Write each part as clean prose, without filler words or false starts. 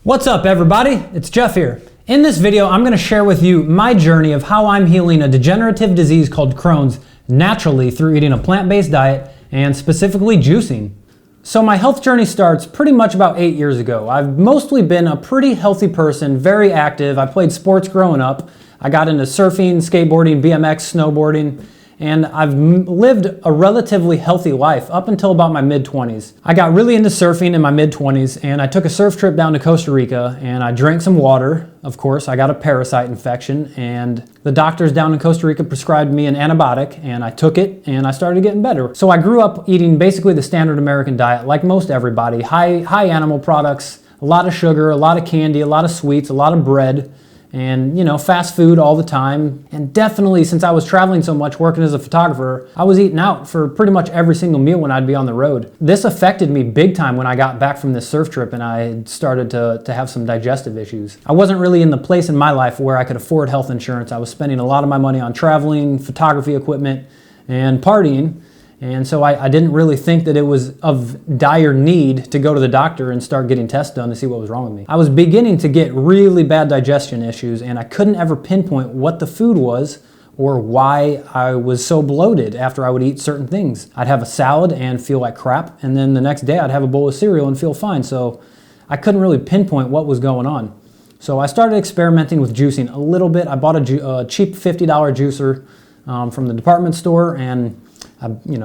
What's up everybody? It's Jeff here. In this video, I'm going to share with you my journey of how I'm healing a degenerative disease called Crohn's naturally through eating a plant-based diet and specifically juicing. So my health journey starts pretty much about 8 years ago. I've mostly been a pretty healthy person, very active. I played sports growing up. I got into surfing, skateboarding, BMX, snowboarding, and I've lived a relatively healthy life up until about my mid-20s. I got really into surfing in my mid-20s, and I took a surf trip down to Costa Rica, and I drank some water. Of course, I got a parasite infection, and the doctors down in Costa Rica prescribed me an antibiotic, and I took it, and I started getting better. So I grew up eating basically the standard American diet, like most everybody. High animal products, a lot of sugar, a lot of candy, a lot of sweets, a lot of bread, and fast food all the time. And definitely, since I was traveling so much working as a photographer, I was eating out for pretty much every single meal when I'd be on the road. This affected me big time when I got back from this surf trip and I started to have some digestive issues. I wasn't really in the place in my life where I could afford health insurance. I was spending a lot of my money on traveling, photography equipment, and partying. And so I didn't really think that it was of dire need to go to the doctor and start getting tests done to see what was wrong with me. I was beginning to get really bad digestion issues, and I couldn't ever pinpoint what the food was or why I was so bloated after I would eat certain things. I'd have a salad and feel like crap, and then the next day I'd have a bowl of cereal and feel fine. So I couldn't really pinpoint what was going on. So I started experimenting with juicing a little bit. I bought a cheap $50 juicer from the department store, and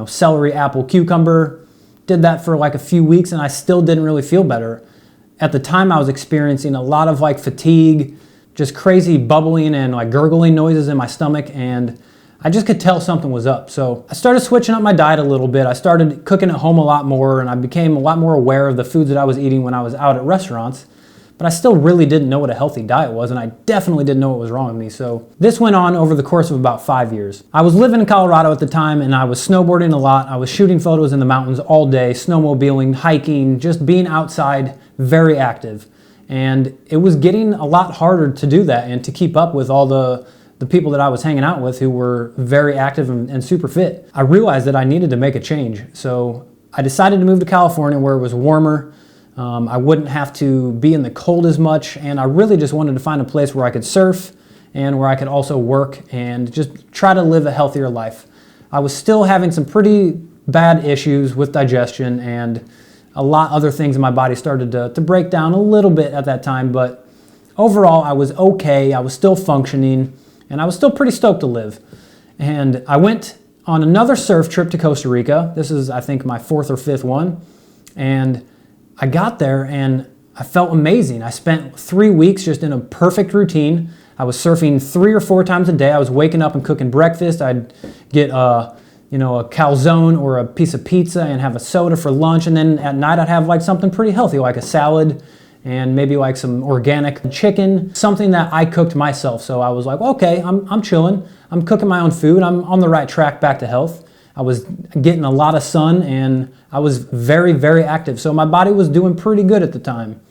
celery, apple, cucumber. Did that for like a few weeks and I still didn't really feel better. At the time I was experiencing a lot of fatigue, just crazy bubbling and gurgling noises in my stomach, and I just could tell something was up. So I started switching up my diet a little bit. I started cooking at home a lot more, and I became a lot more aware of the foods that I was eating when I was out at restaurants. But I still really didn't know what a healthy diet was, and I definitely didn't know what was wrong with me. So this went on over the course of about 5 years. I was living in Colorado at the time, and I was snowboarding a lot. I was shooting photos in the mountains all day, snowmobiling, hiking, just being outside, very active. And it was getting a lot harder to do that and to keep up with all the people that I was hanging out with who were very active and super fit. I realized that I needed to make a change. So I decided to move to California where it was warmer. I wouldn't have to be in the cold as much, and I really just wanted to find a place where I could surf and where I could also work and just try to live a healthier life. I was still having some pretty bad issues with digestion, and a lot other things in my body started to break down a little bit at that time, but overall I was okay. I was still functioning, and I was still pretty stoked to live. And I went on another surf trip to Costa Rica. This is, I think, my 4th or 5th one, and I got there and I felt amazing. I spent 3 weeks just in a perfect routine. I was surfing 3 or 4 times a day. I was waking up and cooking breakfast. I'd get a calzone or a piece of pizza and have a soda for lunch. And then at night I'd have something pretty healthy, like a salad and maybe some organic chicken, something that I cooked myself. So I was like, okay, I'm chilling. I'm cooking my own food. I'm on the right track back to health. I was getting a lot of sun, and I was very, very active. So my body was doing pretty good at the time.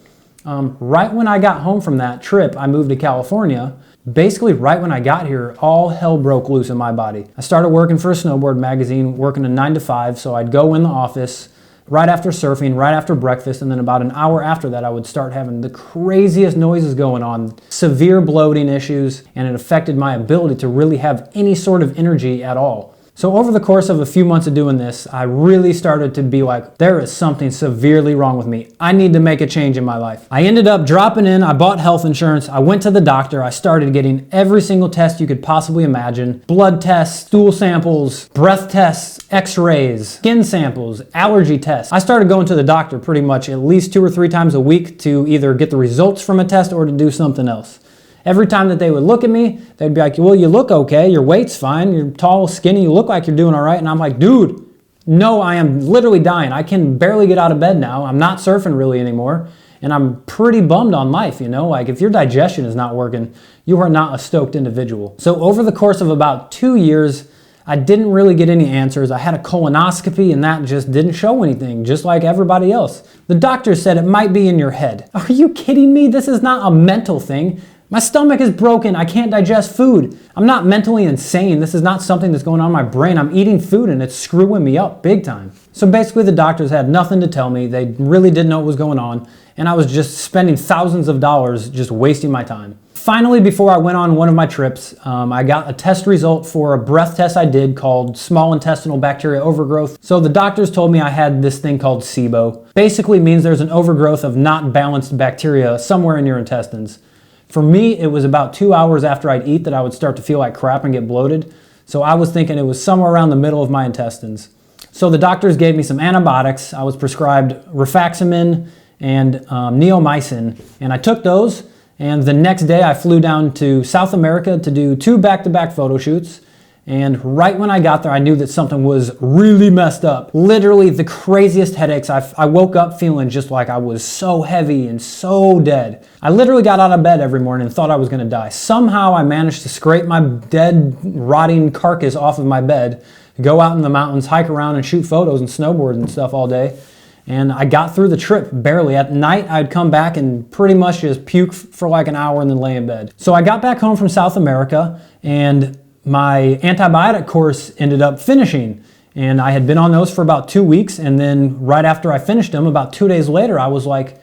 Right when I got home from that trip, I moved to California. Basically, right when I got here, all hell broke loose in my body. I started working for a snowboard magazine, working a 9 to 5. So I'd go in the office right after surfing, right after breakfast, and then about an hour after that, I would start having the craziest noises going on, severe bloating issues, and it affected my ability to really have any sort of energy at all. So over the course of a few months of doing this, I really started to be like, there is something severely wrong with me. I need to make a change in my life. I ended up dropping in, I bought health insurance, I went to the doctor, I started getting every single test you could possibly imagine. Blood tests, stool samples, breath tests, x-rays, skin samples, allergy tests. I started going to the doctor pretty much at least 2 or 3 times a week to either get the results from a test or to do something else. Every time that they would look at me, they'd be like, well, you look okay, your weight's fine, you're tall, skinny, you look like you're doing all right. And I'm like, dude, no, I am literally dying. I can barely get out of bed now. I'm not surfing really anymore. And I'm pretty bummed on life, if your digestion is not working, you are not a stoked individual. So over the course of about 2 years, I didn't really get any answers. I had a colonoscopy and that just didn't show anything, just like everybody else. The doctor said it might be in your head. Are you kidding me? This is not a mental thing. My stomach is broken. I can't digest food. I'm not mentally insane. This is not something that's going on in my brain. I'm eating food and it's screwing me up big time. So basically the doctors had nothing to tell me. They really didn't know what was going on. and I was just spending thousands of dollars just wasting my time. Finally, before I went on one of my trips, I got a test result for a breath test I did called small intestinal bacterial overgrowth. So the doctors told me I had this thing called SIBO. Basically means there's an overgrowth of not balanced bacteria somewhere in your intestines. For me, it was about 2 hours after I'd eat that I would start to feel like crap and get bloated. So I was thinking it was somewhere around the middle of my intestines. So the doctors gave me some antibiotics. I was prescribed rifaximin and neomycin, and I took those. And the next day I flew down to South America to do 2 back-to-back photo shoots. And right when I got there, I knew that something was really messed up. Literally the craziest headaches. I woke up feeling just like I was so heavy and so dead. I literally got out of bed every morning and thought I was gonna die. Somehow I managed to scrape my dead, rotting carcass off of my bed, go out in the mountains, hike around and shoot photos and snowboard and stuff all day. And I got through the trip barely. At night, I'd come back and pretty much just puke for like an hour and then lay in bed. So I got back home from South America, and my antibiotic course ended up finishing. And I had been on those for about 2 weeks, and then right after I finished them, about 2 days later, I was like,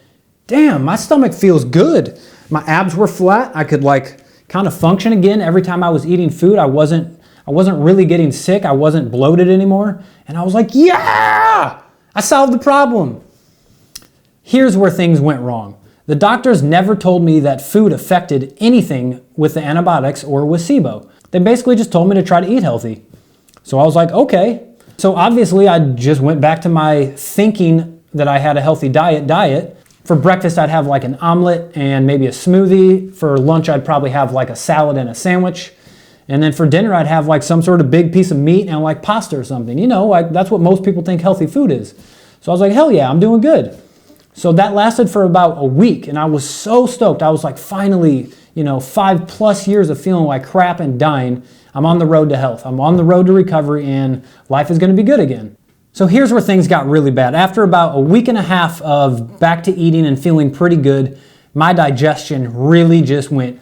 damn, my stomach feels good. My abs were flat. I could like kind of function again. Every time I was eating food, I wasn't really getting sick. I wasn't bloated anymore. And I was like, yeah! I solved the problem. Here's where things went wrong. The doctors never told me that food affected anything with the antibiotics or with SIBO. They basically just told me to try to eat healthy. So I was like, okay. So obviously I just went back to my thinking that I had a healthy diet. For breakfast, I'd have like an omelet and maybe a smoothie. For lunch, I'd probably have like a salad and a sandwich. And then for dinner, I'd have like some sort of big piece of meat and like pasta or something. You know, like that's what most people think healthy food is. So I was like, hell yeah, I'm doing good. So that lasted for about a week, and I was so stoked. I was like, finally, 5+ years of feeling like crap and dying, I'm on the road to health. I'm on the road to recovery, and life is gonna be good again. So here's where things got really bad. After about a week and a half of back to eating and feeling pretty good, my digestion really just went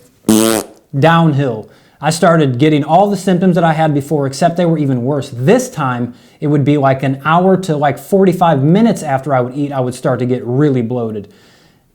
downhill. I started getting all the symptoms that I had before, except they were even worse. This time, it would be like an hour to like 45 minutes after I would eat, I would start to get really bloated.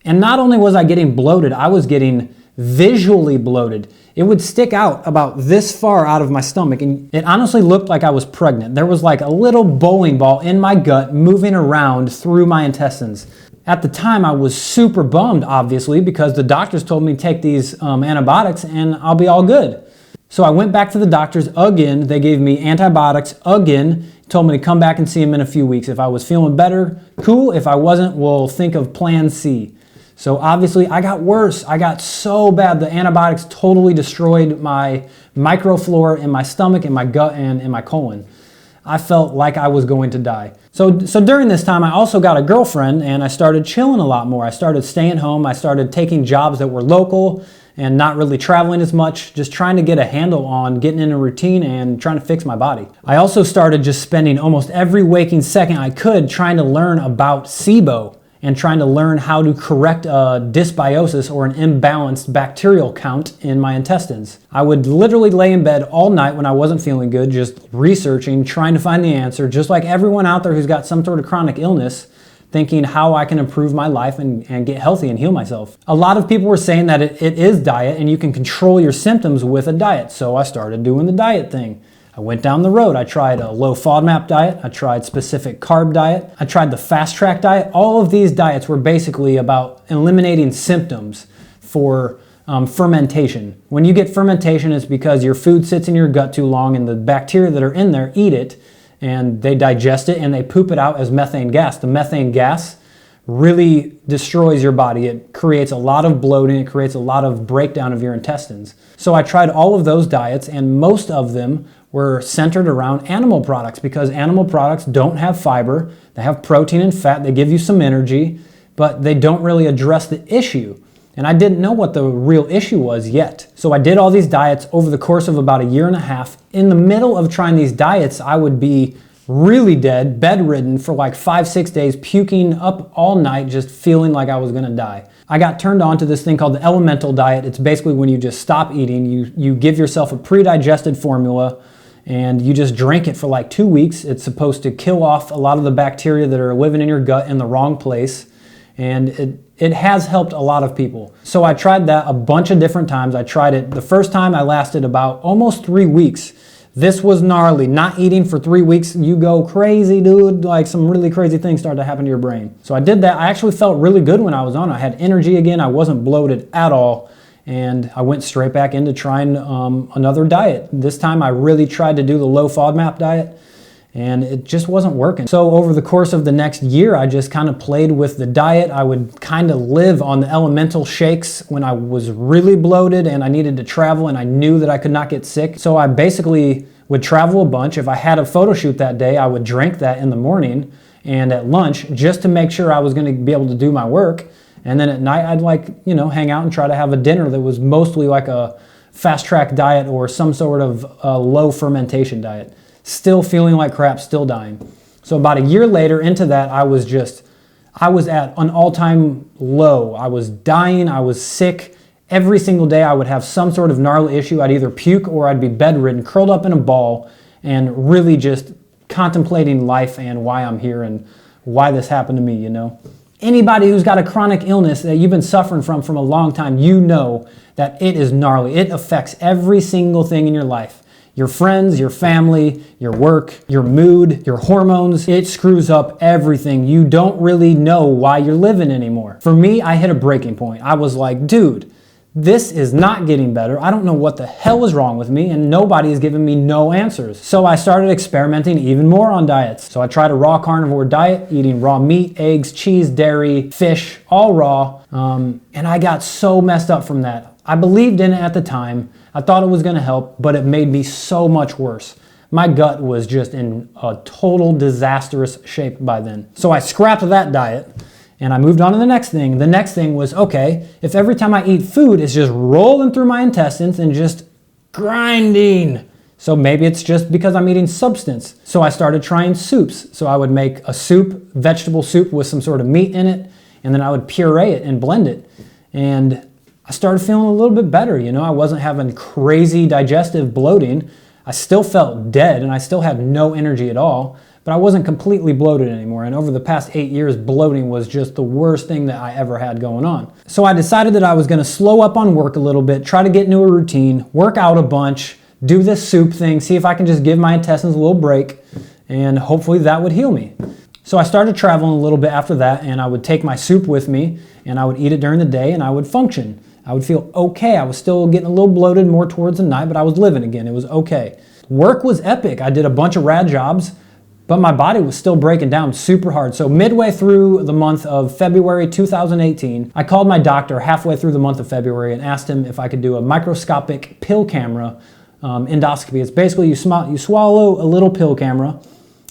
And not only was I getting bloated, I was getting visually bloated. It would stick out about this far out of my stomach, and it honestly looked like I was pregnant. There was like a little bowling ball in my gut moving around through my intestines. At the time, I was super bummed, obviously, because the doctors told me to take these antibiotics and I'll be all good. So I went back to the doctors again. They gave me antibiotics again, told me to come back and see them in a few weeks. If I was feeling better, cool. If I wasn't, we'll think of plan C. So obviously I got worse. I got so bad. The antibiotics totally destroyed my microflora in my stomach, in my gut, and in my colon. I felt like I was going to die. So during this time, I also got a girlfriend, and I started chilling a lot more. I started staying home. I started taking jobs that were local and not really traveling as much, just trying to get a handle on getting in a routine and trying to fix my body. I also started just spending almost every waking second I could trying to learn about SIBO and trying to learn how to correct a dysbiosis or an imbalanced bacterial count in my intestines. I would literally lay in bed all night when I wasn't feeling good, just researching, trying to find the answer, just like everyone out there who's got some sort of chronic illness, thinking how I can improve my life and get healthy and heal myself. A lot of people were saying that it is diet and you can control your symptoms with a diet. So I started doing the diet thing. I went down the road. I tried a low Fodmap diet. I tried specific carb diet. I tried the fast track diet. All of these diets were basically about eliminating symptoms for fermentation. When you get fermentation, it's because your food sits in your gut too long and the bacteria that are in there eat it, and they digest it and they poop it out as methane gas. The methane gas really destroys your body. It creates a lot of bloating. It creates a lot of breakdown of your intestines. So I tried all of those diets, and most of them were centered around animal products because animal products don't have fiber. They have protein and fat. They give you some energy, but they don't really address the issue. And I didn't know what the real issue was yet. So I did all these diets over the course of about a year and a half. In the middle of trying these diets, I would be really dead, bedridden for like 5-6 days, puking up all night, just feeling like I was gonna die. I got turned on to this thing called the elemental diet. It's basically when you just stop eating, you give yourself a pre-digested formula and you just drink it for like 2 weeks. It's supposed to kill off a lot of the bacteria that are living in your gut in the wrong place. And It has helped a lot of people. So I tried that a bunch of different times. I tried it. The first time I lasted about almost 3 weeks. This was gnarly. Not eating for 3 weeks, you go crazy, dude. Like some really crazy things start to happen to your brain. So I did that. I actually felt really good when I was on it. I had energy again. I wasn't bloated at all. And I went straight back into trying another diet. This time I really tried to do the low Fodmap diet, and it just wasn't working. So over the course of the next year, I just kind of played with the diet. I would kind of live on the elemental shakes when I was really bloated and I needed to travel and I knew that I could not get sick. So I basically would travel a bunch. If I had a photo shoot that day, I would drink that in the morning and at lunch just to make sure I was going to be able to do my work. And then at night, I'd hang out and try to have a dinner that was mostly like a fast track diet or some sort of low fermentation diet. Still feeling like crap, still dying. So about a year later into that, I was at an all-time low. I was dying, I was sick. Every single day I would have some sort of gnarly issue. I'd either puke or I'd be bedridden, curled up in a ball, and really just contemplating life and why I'm here and why this happened to me, Anybody who's got a chronic illness that you've been suffering from a long time, you know that it is gnarly. It affects every single thing in your life. Your friends, your family, your work, your mood, your hormones. It screws up everything. You don't really know why you're living anymore. For me, I hit a breaking point. I was like, dude, this is not getting better. I don't know what the hell is wrong with me, and nobody is giving me no answers. So I started experimenting even more on diets. So I tried a raw carnivore diet, eating raw meat, eggs, cheese, dairy, fish, all raw. And I got so messed up from that. I believed in it at the time. I thought it was gonna help, but it made me so much worse. My gut was just in a total disastrous shape by then. So I scrapped that diet. And I moved on to the next thing. The next thing was, okay, if every time I eat food, it's just rolling through my intestines and just grinding. So maybe it's just because I'm eating substance. So I started trying soups. So I would make a soup, vegetable soup with some sort of meat in it, and then I would puree it and blend it. And I started feeling a little bit better. I wasn't having crazy digestive bloating. I still felt dead and I still had no energy at all. But I wasn't completely bloated anymore, and over the past 8 years, bloating was just the worst thing that I ever had going on. So I decided that I was gonna slow up on work a little bit, try to get into a routine, work out a bunch, do this soup thing, see if I can just give my intestines a little break, and hopefully that would heal me. So I started traveling a little bit after that, and I would take my soup with me, and I would eat it during the day, and I would function. I would feel okay. I was still getting a little bloated more towards the night, but I was living again. It was okay. Work was epic. I did a bunch of rad jobs, but my body was still breaking down super hard. So midway through the month of February 2018, I called my doctor halfway through the month of February and asked him if I could do a microscopic pill camera endoscopy. It's basically you swallow a little pill camera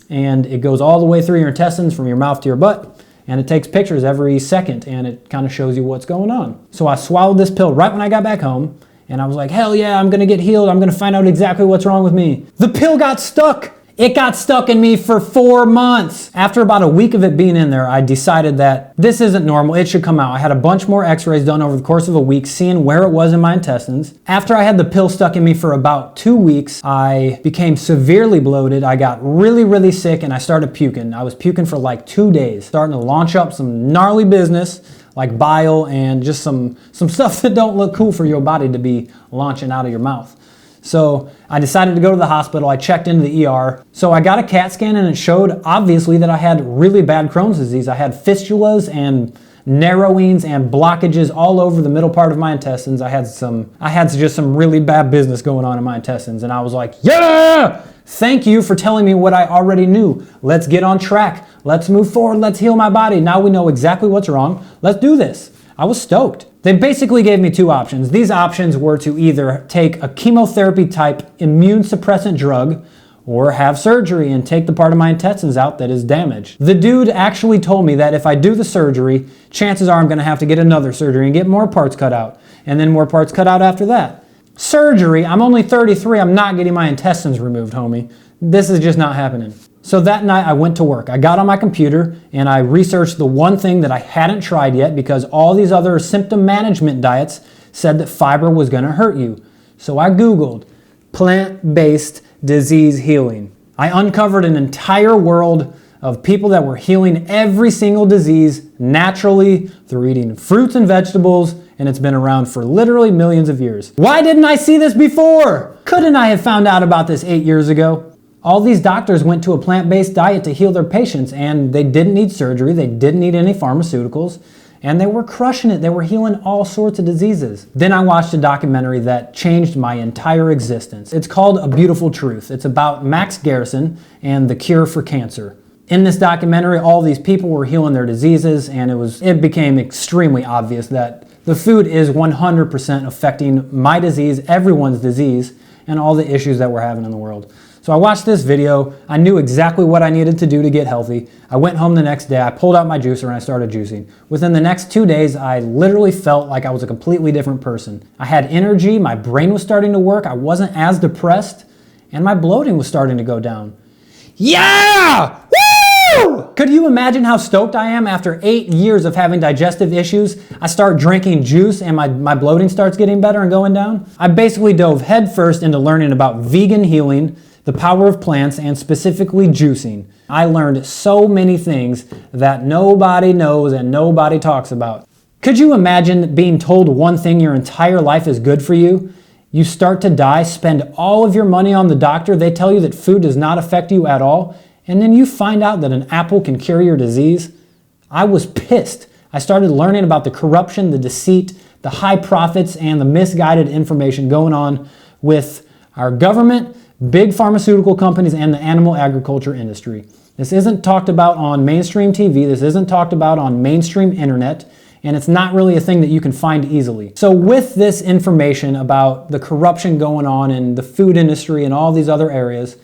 and it goes all the way through your intestines from your mouth to your butt, and it takes pictures every second and it kind of shows you what's going on. So I swallowed this pill right when I got back home, and I was like, hell yeah, I'm gonna get healed. I'm gonna find out exactly what's wrong with me. The pill got stuck. It got stuck in me for 4 months. After about a week of it being in there, I decided that this isn't normal. It should come out. I had a bunch more x-rays done over the course of a week, seeing where it was in my intestines. After I had the pill stuck in me for about 2 weeks, I became severely bloated. I got really, really sick, and I started puking. I was puking for like 2 days, starting to launch up some gnarly business like bile and just some stuff that don't look cool for your body to be launching out of your mouth. So I decided to go to the hospital. I checked into the ER. So I got a CAT scan, and it showed obviously that I had really bad Crohn's disease. I had fistulas and narrowings and blockages all over the middle part of my intestines. I had just some really bad business going on in my intestines, and I was like, yeah, thank you for telling me what I already knew. Let's get on track. Let's move forward. Let's heal my body. Now we know exactly what's wrong. Let's do this. I was stoked. They basically gave me 2 options. These options were to either take a chemotherapy type immune suppressant drug or have surgery and take the part of my intestines out that is damaged. The dude actually told me that if I do the surgery, chances are I'm gonna have to get another surgery and get more parts cut out, and then more parts cut out after that. Surgery, I'm only 33, I'm not getting my intestines removed, homie. This is just not happening. So that night I went to work. I got on my computer and I researched the one thing that I hadn't tried yet, because all these other symptom management diets said that fiber was gonna hurt you. So I Googled plant-based disease healing. I uncovered an entire world of people that were healing every single disease naturally through eating fruits and vegetables, and it's been around for literally millions of years. Why didn't I see this before? Couldn't I have found out about this 8 years ago? All these doctors went to a plant-based diet to heal their patients, and they didn't need surgery, they didn't need any pharmaceuticals, and they were crushing it. They were healing all sorts of diseases. Then I watched a documentary that changed my entire existence. It's called A Beautiful Truth. It's about Max Garrison and the cure for cancer. In this documentary, all these people were healing their diseases, and it became extremely obvious that the food is 100% affecting my disease, everyone's disease, and all the issues that we're having in the world. So I watched this video. I knew exactly what I needed to do to get healthy. I went home the next day, I pulled out my juicer and I started juicing. Within the next 2 days, I literally felt like I was a completely different person. I had energy, my brain was starting to work, I wasn't as depressed, and my bloating was starting to go down. Yeah! Woo! Could you imagine how stoked I am after 8 years of having digestive issues? I start drinking juice and my bloating starts getting better and going down. I basically dove headfirst into learning about vegan healing, the power of plants, and specifically juicing. I learned so many things that nobody knows and nobody talks about. Could you imagine being told one thing your entire life is good for you? You start to die, spend all of your money on the doctor, they tell you that food does not affect you at all, and then you find out that an apple can cure your disease? I was pissed. I started learning about the corruption, the deceit, the high profits, and the misguided information going on with our government, big pharmaceutical companies, and the animal agriculture industry. This isn't talked about on mainstream TV, this isn't talked about on mainstream internet, and it's not really a thing that you can find easily. So with this information about the corruption going on in the food industry and all these other areas,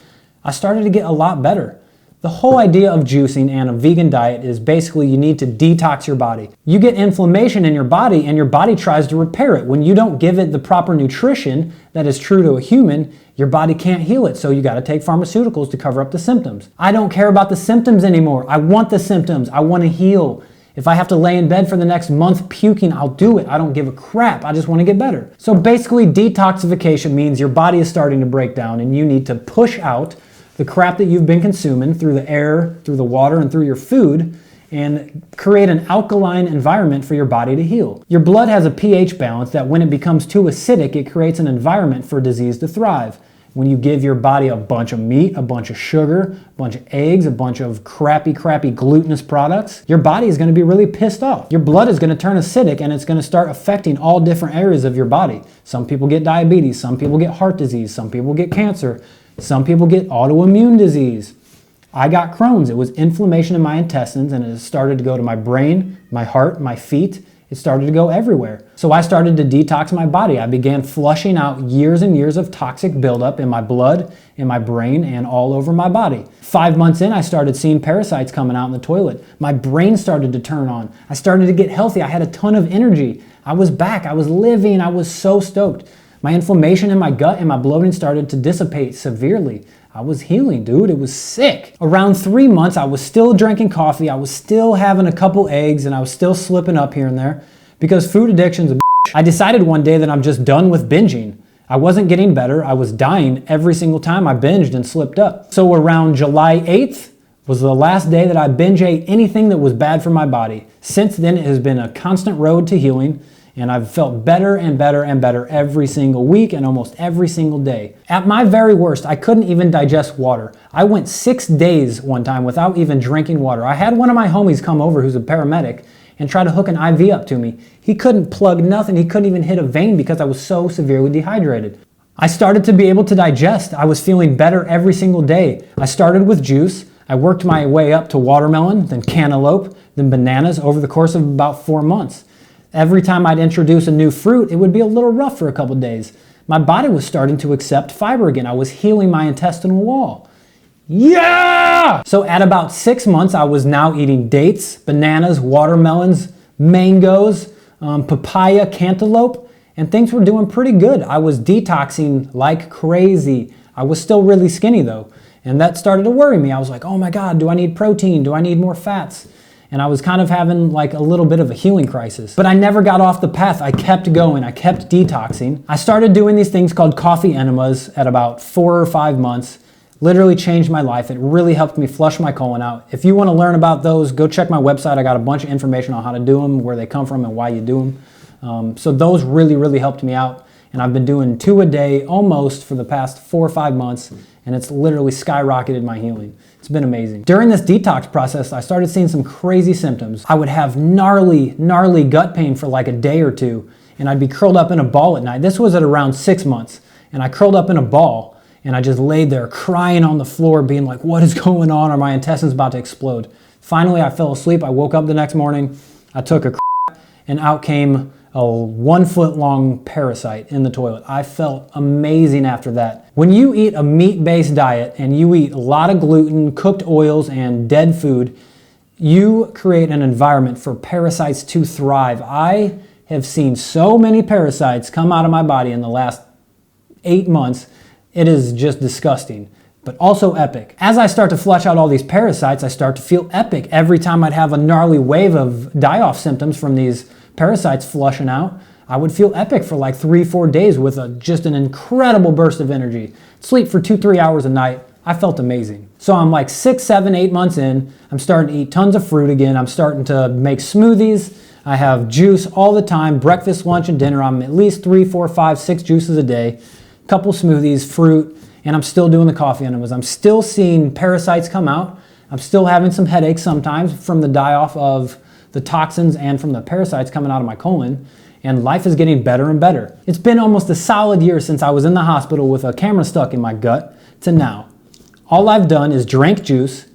I started to get a lot better. The whole idea of juicing and a vegan diet is basically you need to detox your body. You get inflammation in your body and your body tries to repair it. When you don't give it the proper nutrition that is true to a human, your body can't heal it, so you gotta take pharmaceuticals to cover up the symptoms. I don't care about the symptoms anymore. I want the symptoms. I wanna heal. If I have to lay in bed for the next month puking, I'll do it. I don't give a crap. I just wanna get better. So basically, detoxification means your body is starting to break down and you need to push out the crap that you've been consuming through the air, through the water, and through your food, and create an alkaline environment for your body to heal. Your blood has a pH balance that when it becomes too acidic, it creates an environment for disease to thrive. When you give your body a bunch of meat, a bunch of sugar, a bunch of eggs, a bunch of crappy glutinous products, your body is going to be really pissed off. Your blood is going to turn acidic and it's going to start affecting all different areas of your body. Some people get diabetes, some people get heart disease, some people get cancer, some people get autoimmune disease. I got Crohn's. It was inflammation in my intestines and it started to go to my brain, my heart, my feet. It started to go everywhere. So I started to detox my body. I began flushing out years and years of toxic buildup in my blood, in my brain, and all over my body. 5 months in, I started seeing parasites coming out in the toilet. My brain started to turn on. I started to get healthy. I had a ton of energy. I was back. I was living. I was so stoked. My inflammation in my gut and my bloating started to dissipate severely. I was healing, dude. It was sick. Around 3 months, I was still drinking coffee. I was still having a couple eggs and I was still slipping up here and there because food addiction's a bitch. I decided one day that I'm just done with binging. I wasn't getting better. I was dying every single time I binged and slipped up. So around July 8th was the last day that I binge ate anything that was bad for my body. Since then, it has been a constant road to healing. And I've felt better and better and better every single week and almost every single day. At my very worst, I couldn't even digest water. I went 6 days one time without even drinking water. I had one of my homies come over who's a paramedic and try to hook an IV up to me. He couldn't plug nothing. He couldn't even hit a vein because I was so severely dehydrated. I started to be able to digest. I was feeling better every single day. I started with juice. I worked my way up to watermelon, then cantaloupe, then bananas over the course of about 4 months. Every time I'd introduce a new fruit, it would be a little rough for a couple days. My body was starting to accept fiber again. I was healing my intestinal wall. Yeah! So at about 6 months, I was now eating dates, bananas, watermelons, mangoes, papaya, cantaloupe, and things were doing pretty good. I was detoxing like crazy. I was still really skinny though, and that started to worry me. I was like, oh my God, do I need protein? Do I need more fats? And I was kind of having like a little bit of a healing crisis. But I never got off the path. I kept going. I kept detoxing. I started doing these things called coffee enemas at about 4 or 5 months. Literally changed my life. It really helped me flush my colon out. If you want to learn about those, go check my website. I got a bunch of information on how to do them, where they come from, and why you do them. So those really helped me out. And I've been doing 2 a day almost for the past 4 or 5 months, and it's literally skyrocketed my healing. It's been amazing. During this detox process, I started seeing some crazy symptoms. I would have gnarly gut pain for like a day or two, and I'd be curled up in a ball at night. This was at around 6 months, and I curled up in a ball, and I just laid there crying on the floor, being like, what is going on? Are my intestines about to explode? Finally, I fell asleep. I woke up the next morning, I took a crap, and out came a 1 foot long parasite in the toilet. I felt amazing after that. When you eat a meat-based diet and you eat a lot of gluten, cooked oils, and dead food, you create an environment for parasites to thrive. I have seen so many parasites come out of my body in the last 8 months. It is just disgusting, but also epic. As I start to flush out all these parasites, I start to feel epic. Every time I'd have a gnarly wave of die-off symptoms from these parasites flushing out, I would feel epic for like 3-4 days with just an incredible burst of energy. Sleep for 2-3 hours a night. I felt amazing. So I'm like 6, 7, 8 months in. I'm starting to eat tons of fruit again. I'm starting to make smoothies. I have juice all the time, breakfast, lunch, and dinner. I'm at least 3, 4, 5, 6 juices a day, couple smoothies, fruit, and I'm still doing the coffee enemas. I'm still seeing parasites come out. I'm still having some headaches sometimes from the die-off of the toxins and from the parasites coming out of my colon, and life is getting better and better. It's been almost a solid year since I was in the hospital with a camera stuck in my gut to now. All I've done is drink juice,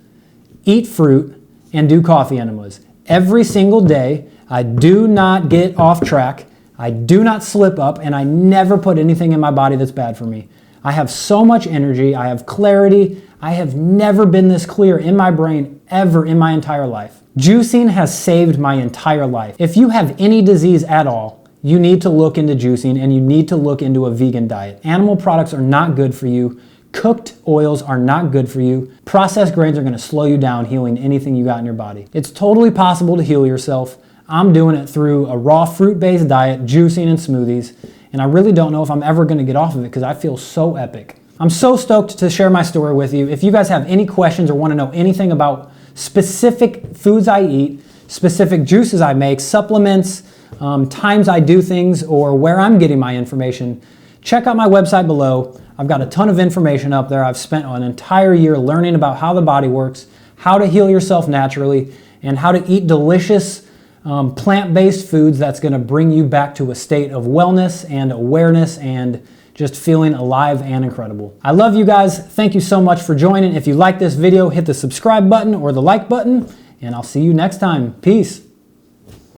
eat fruit, and do coffee enemas. Every single day, I do not get off track, I do not slip up, and I never put anything in my body that's bad for me. I have so much energy, I have clarity, I have never been this clear in my brain ever in my entire life. Juicing has saved my entire life. If you have any disease at all, you need to look into juicing and you need to look into a vegan diet. Animal products are not good for you. Cooked oils are not good for you. Processed grains are going to slow you down healing anything you got in your body. It's totally possible to heal yourself. I'm doing it through a raw fruit-based diet, juicing and smoothies, and I really don't know if I'm ever going to get off of it because I feel so epic. I'm so stoked to share my story with you. If you guys have any questions or want to know anything about specific foods I eat, specific juices I make, supplements, times I do things, or where I'm getting my information, check out my website below. I've got a ton of information up there. I've spent an entire year learning about how the body works, how to heal yourself naturally, and how to eat delicious plant-based foods that's going to bring you back to a state of wellness and awareness and just feeling alive and incredible. I love you guys. Thank you so much for joining. If you like this video, hit the subscribe button or the like button, and I'll see you next time. Peace.